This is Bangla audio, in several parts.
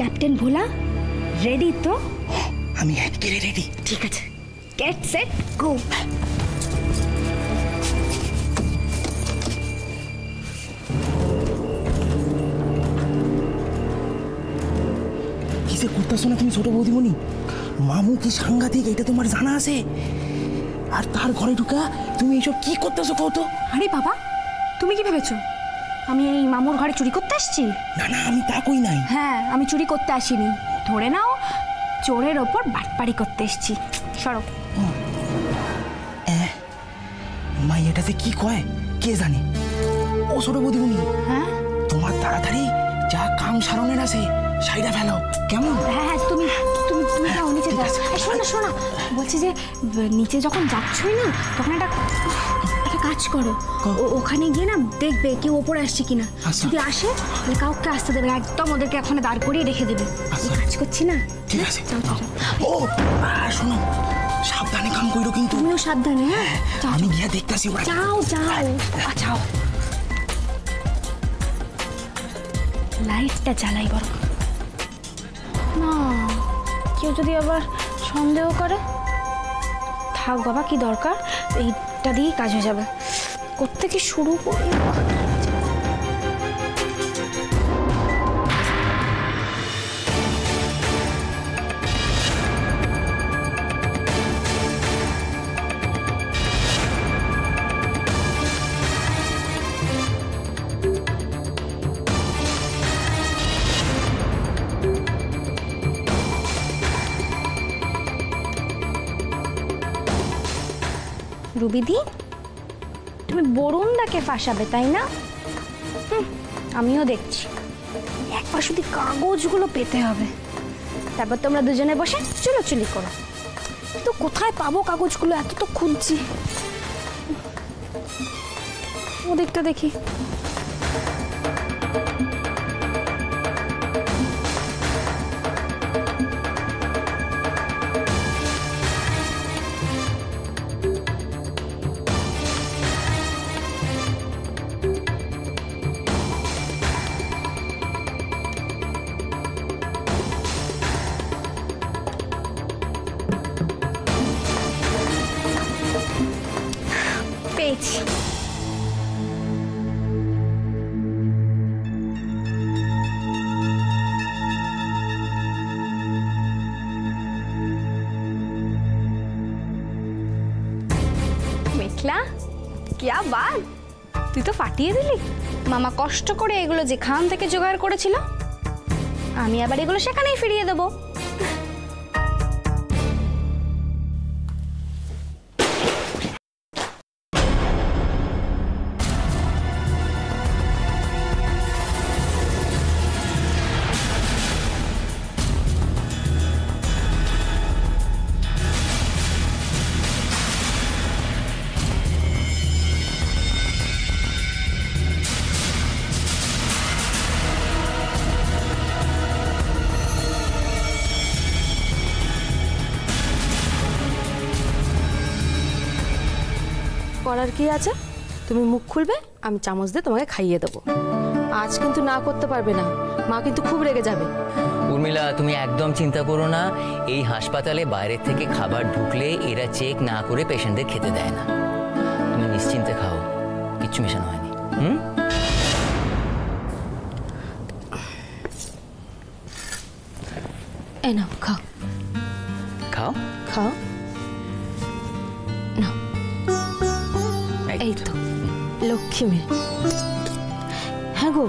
ক্যাপ্টেন ভোলা রেডি তো? আমি একেবারে রেডি। ঠিক আছে, গেট সেট গো। কিসে করতেছো না তুমি ছোট বৌদিমণি? মামু কি সাংঘাতিক, এটা তোমার জানা আছে? আর তার ঘরে ঢুকা তুমি এইসব কি করতেছো কত? আরে বাবা, তুমি কি ভেবেছো আমি এই মামুর ঘরে চুরি করতে আসছি? না না, আমি তা কই নাই। হ্যাঁ, আমি চুরি করতে আসিনি, ধরে নাও চোরের ওপর বাটপাড়ি করতে এসছি। সরো। মা এটাতে কি কয় কে জানে? ও ছোট বৌদিমণি, হ্যাঁ তোমার তাড়াতাড়ি যা কাম সারণের আছে সাইডা ফেলো, কেমন? হ্যাঁ, তুমি তুমি তুমি যাও নিচে যাও। শোনো না, শোনো না, বলছি যে নিচে যখন যাচ্ছই না তখন একটা কাজ করো, ওখানে গিয়ে না দেখবে কেউ ওপরে আসছে কিনা। যদি আসে তাহলে কাউকে আসতে দেবে, একদম ওদেরকে ওখানে দাঁড় করিয়ে রেখে দেবে। কাজ করছি না? ঠিক আছে। ও শোনো, সাবধানে কাম কইরো কিন্তু। তুমিও সাবধানে। হ্যাঁ, আমি গিয়া দেখতাছি। যাও যাও। আচ্ছা, লাইটটা জ্বালাই বড় না, কেউ যদি আবার সন্দেহ করে। থাক বাবা, কি দরকার, এইটা দিয়েই কাজ হয়ে যাবে। কোত্থেকে শুরু করি? রুবিদি, তুমি বরুণদাকে ফাঁসাবে তাই না? আমিও দেখছি। একবার শুধু কাগজগুলো পেতে হবে, তারপর তোমরা দুজনে বসে চুলোচুলি করো। তো কোথায় পাবো কাগজগুলো? এত তো খুঁজছি। ওদিকটা দেখি। পেয়েছি। মেঘলা, क्या बात, তুই তো ফাটিয়ে দিলি। মামা কষ্ট করে এগুলো যেখান থেকে জোগাড় করেছিল, আমি আবার এগুলো সেখানেই ফিরিয়ে দেবো। করার কি আছে? তুমি মুখ খুলবে, আমি চামচ দিয়ে তোমাকে খাইয়ে দেবো। আজ কিন্তু না করতে পারবে না, মা কিন্তু খুব রেগে যাবে। উর্মিলা, তুমি একদম চিন্তা করো না। এই হাসপাতালে বাইরে থেকে খাবার ঢুকলে এরা চেক না করে পেশেন্টদের খেতে দেয় না। তুমি নিশ্চিন্তে খাও, কিচ্ছু মেশানো হয়নি। এই নাও, খাও খাও খাও। নাও, এই তো লক্ষ্মী মেয়ে। হ্যাঁ গো,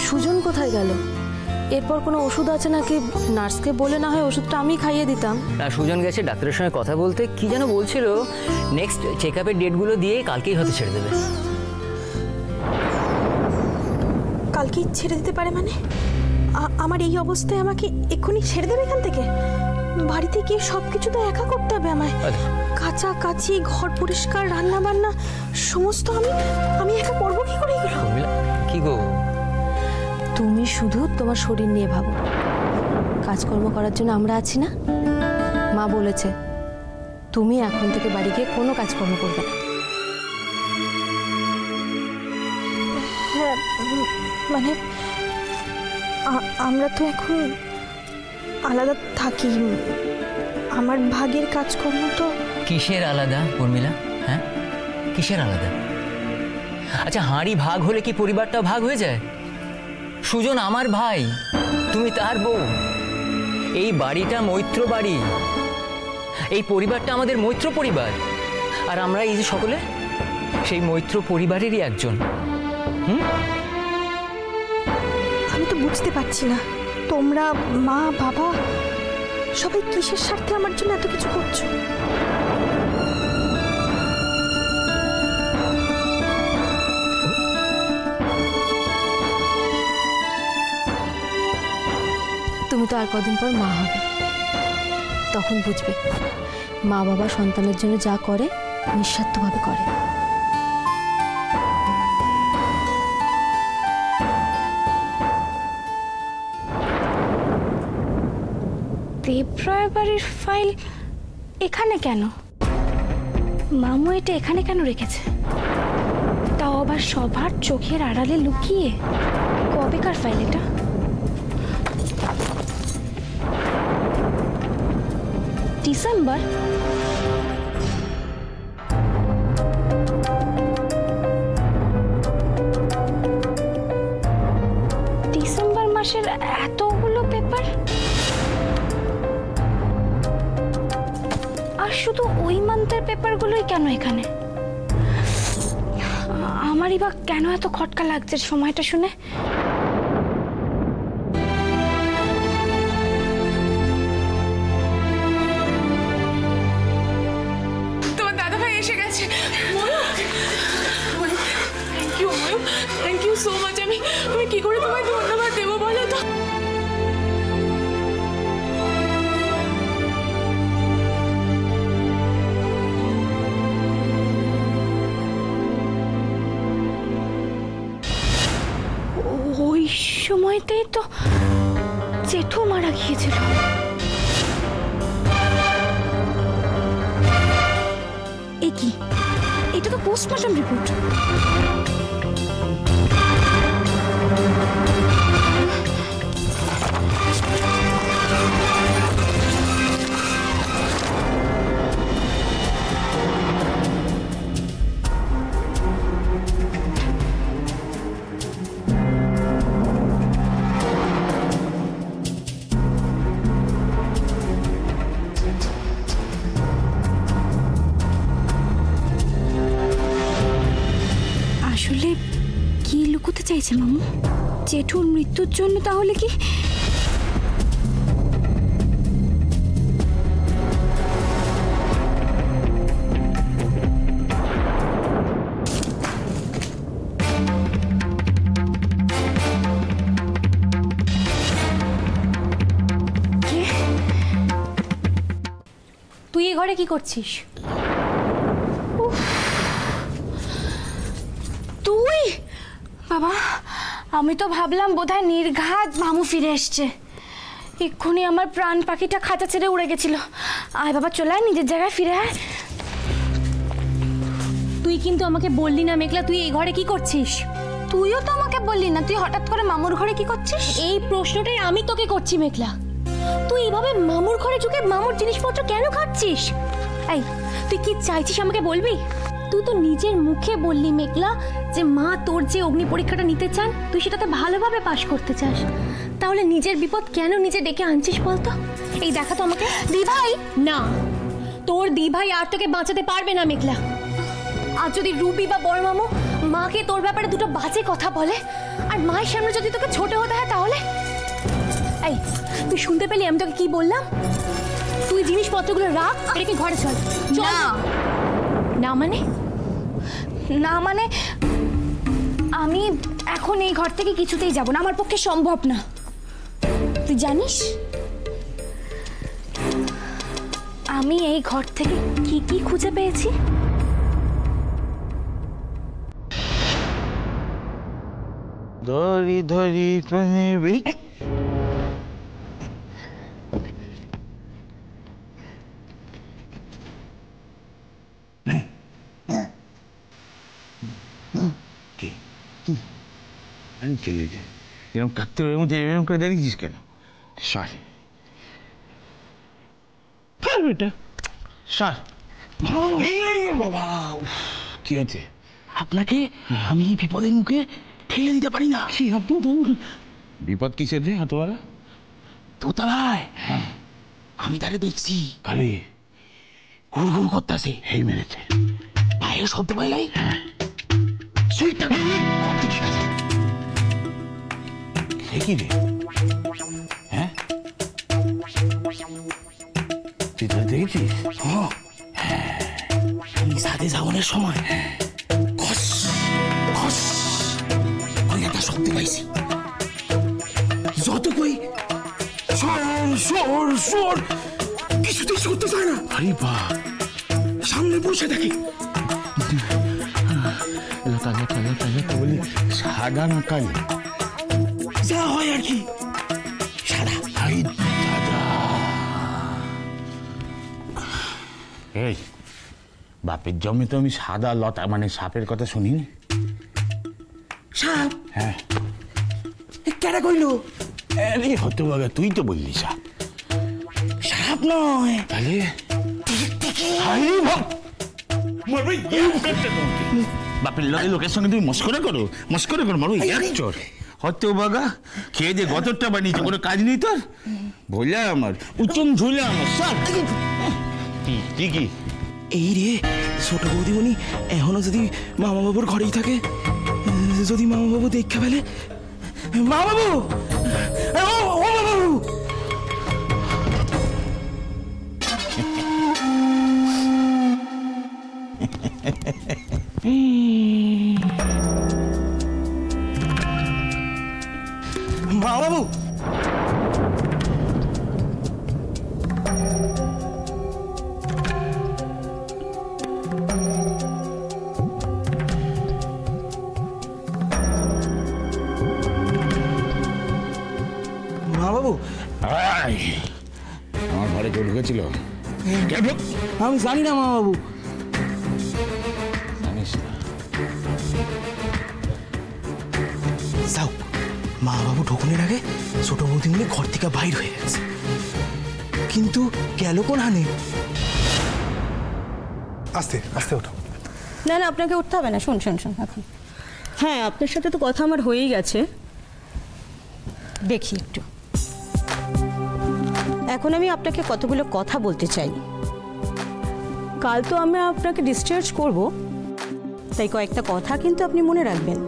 সুজন কোথায় গেল? এরপর কোনো ওষুধ আছে নাকি? নার্সকে বলে না হয় ওষুধটা আমি খাইয়ে দিতাম। না, সুজন গেছে ডাক্তারের সঙ্গে কথা বলতে। কি যেন বলছিল, নেক্সট চেক আপের ডেটগুলো দিয়ে কালকেই হয়তো ছেড়ে দেবে। কালকেই ছেড়ে দিতে পারে মানে? আমার এই অবস্থায় আমাকে এক্ষুনি ছেড়ে দেবে এখান থেকে? বাড়িতে গিয়ে সব কিছু তো একা করতে হবে আমায়। কাচাকাচি, ঘর পরিষ্কার, রান্না বান্না সমস্ত আমি একা করবো কি করে এগুলো? কি গো, তুমি শুধু তোমার শরীর নিয়ে ভাবো। কাজকর্ম করার জন্য আমরা আছি না? মা বলেছে তুমি এখন থেকে বাড়ি গিয়ে কোনো কাজকর্ম করবে না। হ্যাঁ, মানে আমরা তো এখন আলাদা থাকি, আমার ভাগের কাজকর্ম তো। কিসের আলাদা উর্মিলা? হ্যাঁ, কিসের আলাদা? আচ্ছা, হাঁড়ি ভাগ হলে কি পরিবারটাও ভাগ হয়ে যায়? সুজন আমার ভাই, তুমি তার বউ। এই বাড়িটা মৈত্র বাড়ি, এই পরিবারটা আমাদের মৈত্র পরিবার, আর আমরা এই যে সকলে সেই মৈত্র পরিবারেরই একজন। আমি তো বুঝতে পারছি না, তোমরা মা বাবা সবাই কিসের স্বার্থে আমার জন্য এত কিছু করছো? তুমি তো আর কদিন পর মা হবে, তখন বুঝবে মা বাবা সন্তানের জন্য যা করে নিঃস্বার্থভাবে করে। দেবরায় বাড়ির ফাইল এখানে কেন? মামু এটা এখানে কেন রেখেছে? তাও আবার সবার চোখের আড়ালে লুকিয়ে। কবেকার ফাইল এটা? ডিসেম্বর? ডিসেম্বর মাসের এতগুলো পেপার? আর শুধু ওই মান্থের পেপারগুলোই কেন এখানে? আমারই বা কেন এত খটকা লাগছে সময়টা শুনে? তোমার দাদা ভাই এসে গেছে। Thank you Mayur, thank you so much. আমি কি করে তোমায় ধন্যবাদ দেবো বলো তো? ওই সময়তেই তো জেঠু মারা গিয়েছিল। এ কি? এটা তো পোস্টমর্টম রিপোর্ট। আসলে কি লুকোতে চাইছে মামু? জেঠুর মৃত্যুর জন্য তাহলে কি? তুই এ ঘরে কি করছিস? তুই? বাবা, আমি তো ভাবলাম বোধহয় নির্ঘাত মামু ফিরে এসছে। এক্ষুনি আমার প্রাণ পাখিটা খাঁচা ছেড়ে উড়ে গেছিল। আয় বাবা, চলে আয়, নিজের জায়গায় ফিরে আয়। তুই কিন্তু আমাকে বললি না মেঘলা তুই এই ঘরে কি করছিস? তুইও তো আমাকে বললি না, তুই হঠাৎ করে মামুর ঘরে কি করছিস? এই প্রশ্নটাই আমি তোকে করছি মেঘলা। তুই এভাবে মামুর ঘরে ঢুকে মামুর জিনিসপত্র কেন খাচ্ছিস? এই, তুই কি চাইছিস আমাকে বলবি? তুই তো নিজের মুখে বললি মেঘলা যে মা তোর যে অগ্নি পরীক্ষাটা নিতে চান তুই সেটাতে ভালোভাবে পাশ করতে চাস, তাহলে নিজের বিপদ কেন নিজে ডেকে আনছিস বলতো? এই দেখা তো আমাকে। দিভাই না, তোর দিভাই আর তোকে বাঁচাতে পারবে না মেঘলা। আর যদি রুবি বা বড় মামু মাকে তোর ব্যাপারে দুটো বাজে কথা বলে আর মায়ের সামনে যদি তোকে ছোট হতে হয় তাহলে? এই, তুই শুনতে পেলি আমি তোকে কি বললাম? তুই জিনিসপত্রগুলো রাখ, রেখে ঘরে চল। না। না মানে? না মানে আমি এখন এই ঘর থেকে কিছুতেই যাব না, আমার পক্ষে সম্ভব না। তুই জানিস আমি এই ঘর থেকে কি কি খুঁজে পেয়েছি? ধরি ধরি প্রেমে এরকম কাঁদতে এরকম করে দাঁড়িয়েছিস কেন? সরি, বেটা স্যার বাবা কি হয়েছে? আপনাকে আমি এই বিপদের মুখে ঠেলে দিতে পারি না। কি আপনি বিপদ কিসের রে হাতওয়ালা? দোতলায় আমি তারে দেখছি কালি ঘুর ঘুর করতেছে। এই মেরেছে পায়ে শব্দ পাইলাই সুইটটা সে কি রে? হ্যাঁ তুই তো দেখেছিস? আমি সাথে যাওয়ানোর সময় খস খস ওই একটা শব্দ পাইছি। যত কই সর সর সর কিছুতেই সরতে চায় না। আরে বা সামনে বসে থাকে। বলি সাদা না কালি? যা হয় আর কি সাদা। আরে দাদা এই বাপের জন্মে তো আমি সাদা লতা মানে সাপের কথা শুনিনি। সাপ? হ্যাঁ কেডা কইলো? আরে হতে বাবা তুই তো বললি সাপ। সাপ নয় তাহলে বাপের লোকের সঙ্গে তুমি মস্করা করো মারো এক চোর হতে বাগা খেয়ে যে গতরটা বানিয়েছে কোনো কাজ নেই তোর। ভোলা আমার উচুন ঝুলে আমার সব কি এই রে ছোট বৌদিমণি এখনো যদি মামা বাবুর ঘরেই থাকে, যদি মামা বাবু দেখে ফেলে। মা বাবু ও মামা বাবু মা বাবু বাবু আমার ঘরে কেউ ঢুকেছিল? আমি জানি না মা বাবু। জানিস না? যাও মা বাবু ঢোকনের আগে ছোট বৌদিমণি ঘর থেকে বাইর হয়ে গেছে, কিন্তু গেল কোন হানে? আস্তে আস্তে ওঠো। না না আপনাকে উঠতে হবে না, শুন এখন। হ্যাঁ আপনার সাথে তো কথা আমার হয়েই গেছে, দেখি একটু। এখন আমি আপনাকে কতগুলো কথা বলতে চাই। কাল তো আমি আপনাকে ডিসচার্জ করব, তাই কয়েকটা কথা কিন্তু আপনি মনে রাখবেন।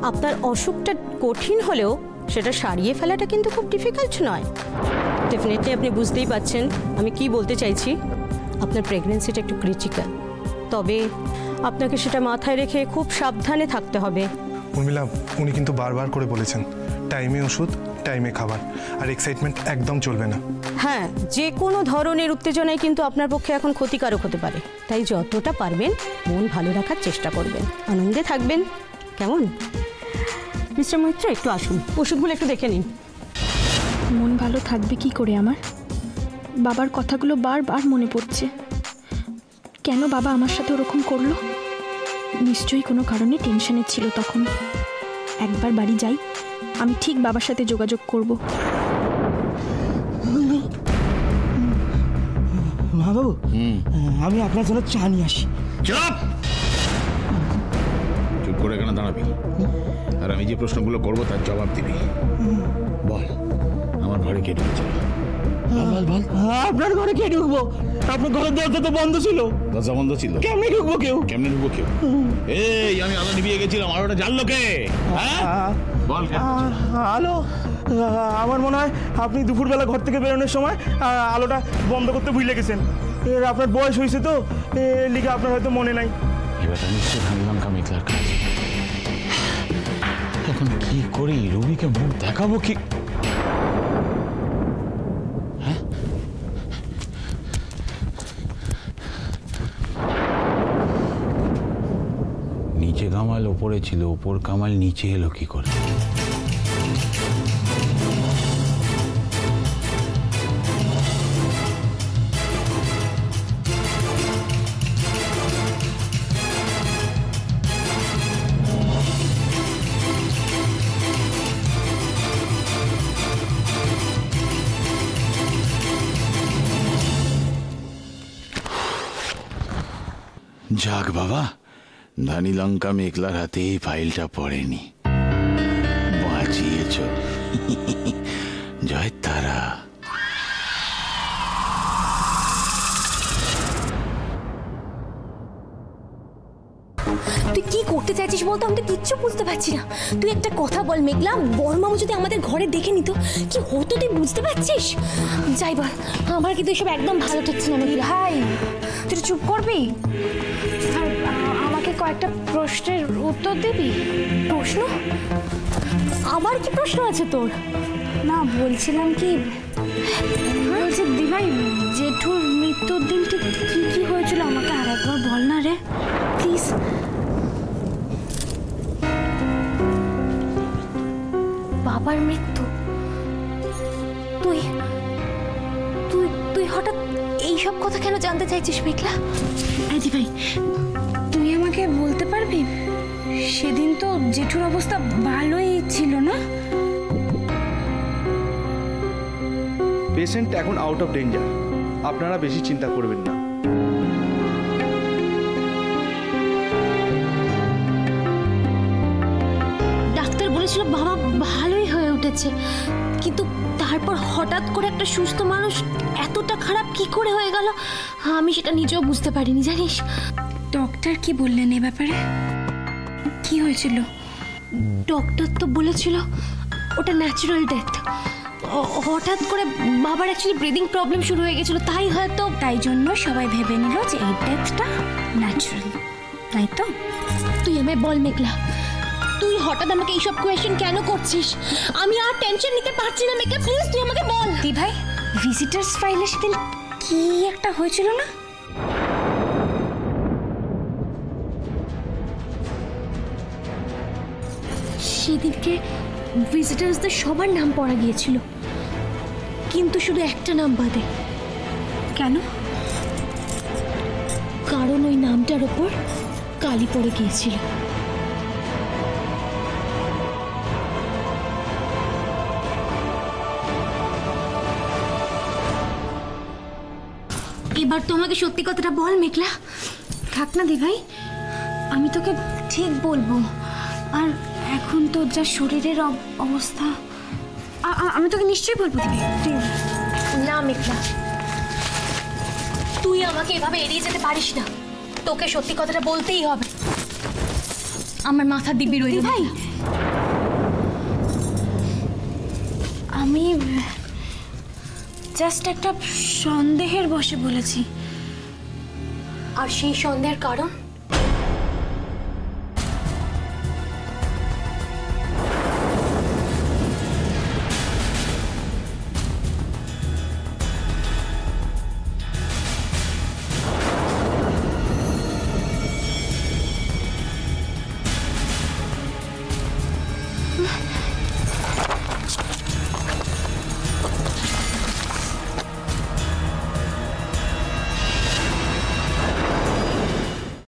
আপনার অসুখটা কঠিন হলেও সেটা সারিয়ে ফেলাটা কিন্তু খুব ডিফিকাল্ট নয়। ডেফিনেটলি আপনি বুঝতেই পারছেন আমি কি বলতে চাইছি। আপনার প্রেগনেন্সিটা একটু ক্রিটিক্যাল, তবে আপনাকে সেটা মাথায় রেখে খুব সাবধানে থাকতে হবে। উর্মিলা উনি কিন্তু বারবার করে বলেছেন টাইমে ওষুধ টাইমে খাবার, আর এক্সাইটমেন্ট একদম চলবে না। হ্যাঁ, যে কোনো ধরনের উত্তেজনাই কিন্তু আপনার পক্ষে এখন ক্ষতিকারক হতে পারে, তাই যতটা পারবেন মন ভালো রাখার চেষ্টা করবেন, আনন্দে থাকবেন, কেমন? মিস্টার মৈত্র একটু আসুন, ওষুধগুলো একটু দেখে নিন। মন ভালো থাকবে কি করে আমার? বাবার কথাগুলো বারবার মনে পড়ছে। কেন বাবা আমার সাথে ওরকম করলো? নিশ্চয়ই কোনো কারণে টেনশনে ছিল তখন। একবার বাড়ি যাই, আমি ঠিক বাবার সাথে যোগাযোগ করব। মা বাবু আমি আপনার জন্য চা নিয়ে আসি। চুপ করে কেন দাঁড়াবি? আর আমি যে প্রশ্নগুলো করবো তার জবাব দিবি। বল আমার ঘরে কে ঢুকেছিল? বল আপনার ঘরে কে ঢুকবো? আপনার ঘরের দরজা তো বন্ধ ছিল। দরজা বন্ধ ছিল? কেমনে ঢুকবো কেউ? এই আমি আলো নিভিয়ে গেছিলাম, আর ওটা জানলো কে? বল হ্যালো, আমার মনে হয় আপনি দুপুরবেলা ঘর থেকে বেরোনোর সময় আলোটা বন্ধ করতে ভুলে গেছেন। আপনার বয়স হয়েছে তো, লিখে আপনার হয়তো মনে নাই। এবার নিশ্চয় ভাঙলাম কামিকলার কাজ। এখন কি করি? রবিকে মুখ দেখাবো কি? নিচে কামাল ওপরে ছিল, ওপর কামাল নিচে এলো কি করে? যাক বাবা, ধানি লঙ্কা মেঘলার হাতে এই ফাইলটা পড়েনি। বাঁচিয়েছ। জয় তারা। তুই কি করতে চাইছিস বলতো? আমি তো কিচ্ছু বুঝতে পারছি না। তুই একটা কথা বল মেঘলা, বড়মামু যদি আমাদের ঘরে দেখে নিত কি হতো তুই বুঝতে পারছিস? যাই বল, আমার কিন্তু এসব একদম ভালো ঠেকছে না মেঘলা। ভাই তুই চুপ করবি আর আমাকে কয়েকটা প্রশ্নের উত্তর দিবি। প্রশ্ন? আবার কি প্রশ্ন আছে তোর? না বলছিলাম কি, বলছি দিভাই জেঠুর মৃত্যুর দিন ঠিক কি কি হয়েছিল আমাকে আর একবার বল না রে প্লিজ। বাবার মৃত্যু? তুই তুই তুই হঠাৎ এইসব কথা কেন জানতে চাইছিস মেঘলা? আদি ভাই তুই আমাকে বলতে পারবি সেদিন তো জেঠুর অবস্থা ভালোই ছিল না? পেশেন্ট এখন আউট অফ ডেঞ্জার, আপনারা বেশি চিন্তা করবেন না। ডাক্তার বলেছিল বাবা ভালোই হয়ে উঠেছে, কিন্তু তারপর হঠাৎ করে একটা সুস্থ মানুষ এতটা খারাপ কি করে হয়ে গেল আমি সেটা নিজেও বুঝতে পারিনি জানিস। ডক্টর কি বললেন এ ব্যাপারে? কি হয়েছিল? ডক্টর তো বলেছিল ওটা ন্যাচারাল ডেথ। হঠাৎ করে বাবার অ্যাকচুয়ালি ব্রিদিং প্রবলেম শুরু হয়ে গেছিল, তাই হয়তো তাই জন্য সবাই ভেবে নিল যে এই ডেথটা ন্যাচারাল, তাই তো? তুই আমায় বল মেঘলা, তুই হঠাৎ আমাকে এইসব কোয়েশ্চেন কেন করছিস? আমি আর টেনশন নিতে পারছি না মেঘলা, প্লিজ তুই আমাকে বল। দি ভাই ভিজিটার্স ফাইলে সেদিন কি একটা হয়েছিল না? সেদিনকে ভিজিটার্সদের সবার নাম পড়া গিয়েছিল, কিন্তু শুধু একটা নাম বাদে। কেন? কারণ ওই নামটার ওপর কালি পড়ে গিয়েছিল। এবার তো আমাকে সত্যি কথাটা বল মেঘলা। থাক না দি ভাই, আমি তোকে ঠিক বলবো। আর এখন তো যা শরীরের অবস্থা, আমি তোকে নিশ্চয়ই বলবো দিবি। না মেঘলা, তুই আমাকে এভাবে এড়িয়ে যেতে পারিস না, তোকে সত্যি কথাটা বলতেই হবে। আমার মাথা দিব্যি রইল ভাই। আমি জাস্ট একটা সন্দেহের বশে বলেছি। আর সেই সন্দেহের কারণ